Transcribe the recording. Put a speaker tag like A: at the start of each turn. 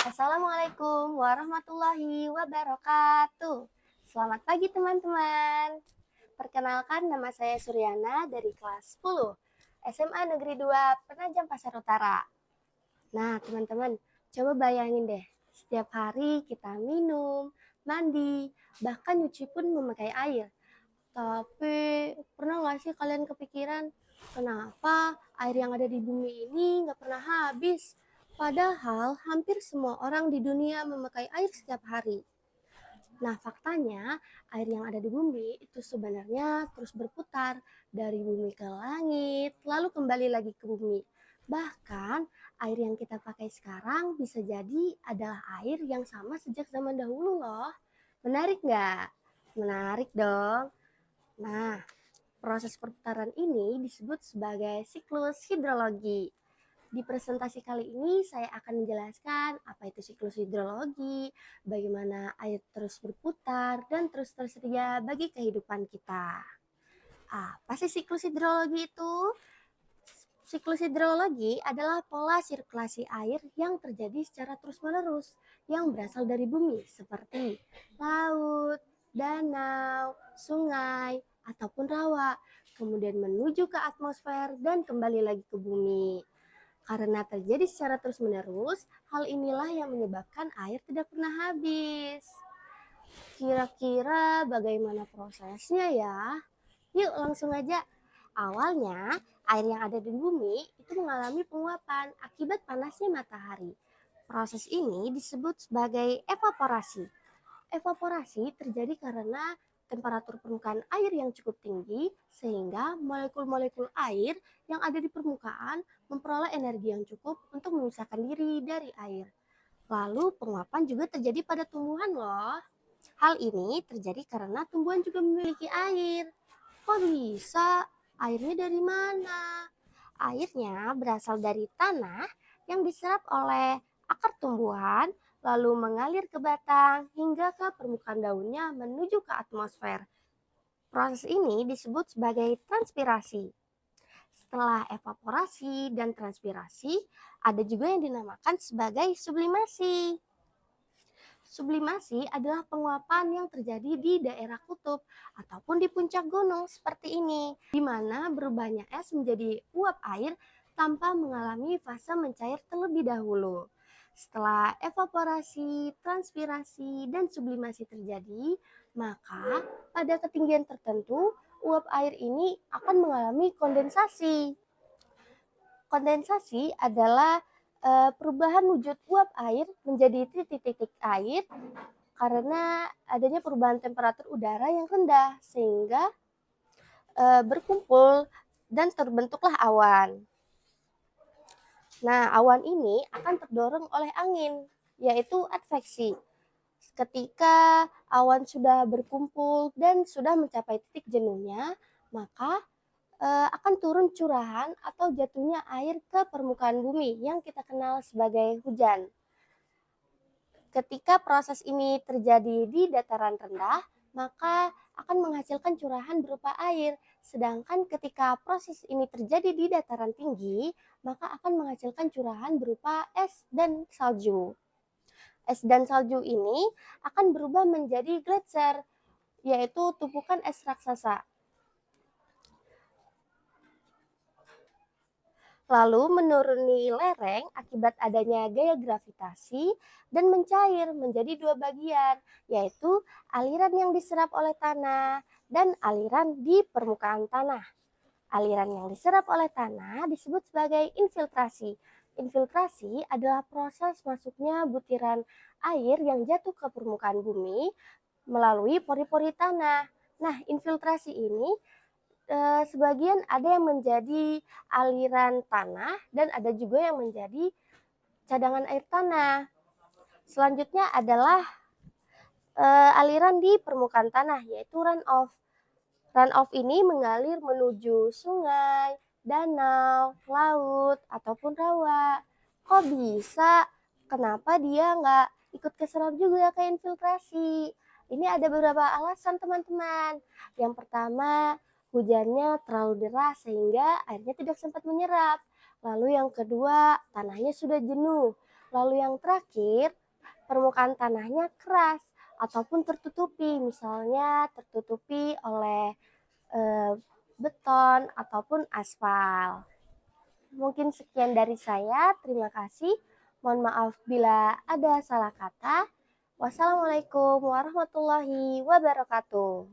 A: Assalamualaikum warahmatullahi wabarakatuh. Selamat pagi teman-teman. Perkenalkan, nama saya Suryana dari kelas 10 SMA Negeri 2 Penajam Pasar Utara. Nah teman-teman, coba bayangin deh, setiap hari kita minum, mandi, bahkan nyuci pun memakai air. Tapi pernah nggak sih kalian kepikiran, kenapa air yang ada di bumi ini nggak pernah habis? Padahal hampir semua orang di dunia memakai air setiap hari. Nah, faktanya air yang ada di bumi itu sebenarnya terus berputar dari bumi ke langit, lalu kembali lagi ke bumi. Bahkan air yang kita pakai sekarang bisa jadi adalah air yang sama sejak zaman dahulu loh. Menarik nggak? Menarik dong. Nah, proses perputaran ini disebut sebagai siklus hidrologi. Di presentasi kali ini saya akan menjelaskan apa itu siklus hidrologi, bagaimana air terus berputar dan terus tersedia bagi kehidupan kita. Apa sih siklus hidrologi itu? Siklus hidrologi adalah pola sirkulasi air yang terjadi secara terus-menerus yang berasal dari bumi seperti laut, danau, sungai, ataupun rawa, kemudian menuju ke atmosfer dan kembali lagi ke bumi. Karena terjadi secara terus-menerus, hal inilah yang menyebabkan air tidak pernah habis. Kira-kira bagaimana prosesnya ya? Yuk langsung aja. Awalnya, air yang ada di bumi itu mengalami penguapan akibat panasnya matahari. Proses ini disebut sebagai evaporasi. Evaporasi terjadi karena temperatur permukaan air yang cukup tinggi sehingga molekul-molekul air yang ada di permukaan memperoleh energi yang cukup untuk memisahkan diri dari air. Lalu penguapan juga terjadi pada tumbuhan loh. Hal ini terjadi karena tumbuhan juga memiliki air. Kok bisa? Airnya dari mana? Airnya berasal dari tanah yang diserap oleh akar tumbuhan, lalu mengalir ke batang hingga ke permukaan daunnya menuju ke atmosfer. Proses ini disebut sebagai transpirasi. Setelah evaporasi dan transpirasi, ada juga yang dinamakan sebagai sublimasi. Sublimasi adalah penguapan yang terjadi di daerah kutub ataupun di puncak gunung seperti ini, di mana berubahnya es menjadi uap air tanpa mengalami fase mencair terlebih dahulu. Setelah evaporasi, transpirasi, dan sublimasi terjadi, maka pada ketinggian tertentu, uap air ini akan mengalami kondensasi. Kondensasi adalah perubahan wujud uap air menjadi titik-titik air karena adanya perubahan temperatur udara yang rendah sehingga berkumpul dan terbentuklah awan. Nah, awan ini akan terdorong oleh angin, yaitu adveksi. Ketika awan sudah berkumpul dan sudah mencapai titik jenuhnya, maka akan turun curahan atau jatuhnya air ke permukaan bumi yang kita kenal sebagai hujan. Ketika proses ini terjadi di dataran rendah, maka akan menghasilkan curahan berupa air. Sedangkan ketika proses ini terjadi di dataran tinggi, maka akan menghasilkan curahan berupa es dan salju. Es dan salju ini akan berubah menjadi gletser, yaitu tumpukan es raksasa. Lalu menuruni lereng akibat adanya gaya gravitasi dan mencair menjadi dua bagian, yaitu aliran yang diserap oleh tanah dan aliran di permukaan tanah. Aliran yang diserap oleh tanah disebut sebagai infiltrasi. Infiltrasi adalah proses masuknya butiran air yang jatuh ke permukaan bumi melalui pori-pori tanah. Nah, infiltrasi ini sebagian ada yang menjadi aliran tanah dan ada juga yang menjadi cadangan air tanah. Selanjutnya adalah aliran di permukaan tanah, yaitu runoff. Runoff ini mengalir menuju sungai, danau, laut, ataupun rawa. Kok bisa? Kenapa dia nggak ikut keserap juga ke infiltrasi? Ini ada beberapa alasan teman-teman. Yang pertama, hujannya terlalu deras sehingga airnya tidak sempat menyerap. Lalu yang kedua, tanahnya sudah jenuh. Lalu yang terakhir, permukaan tanahnya keras ataupun tertutupi, misalnya tertutupi oleh beton ataupun aspal. Mungkin sekian dari saya, terima kasih. Mohon maaf bila ada salah kata. Wassalamualaikum warahmatullahi wabarakatuh.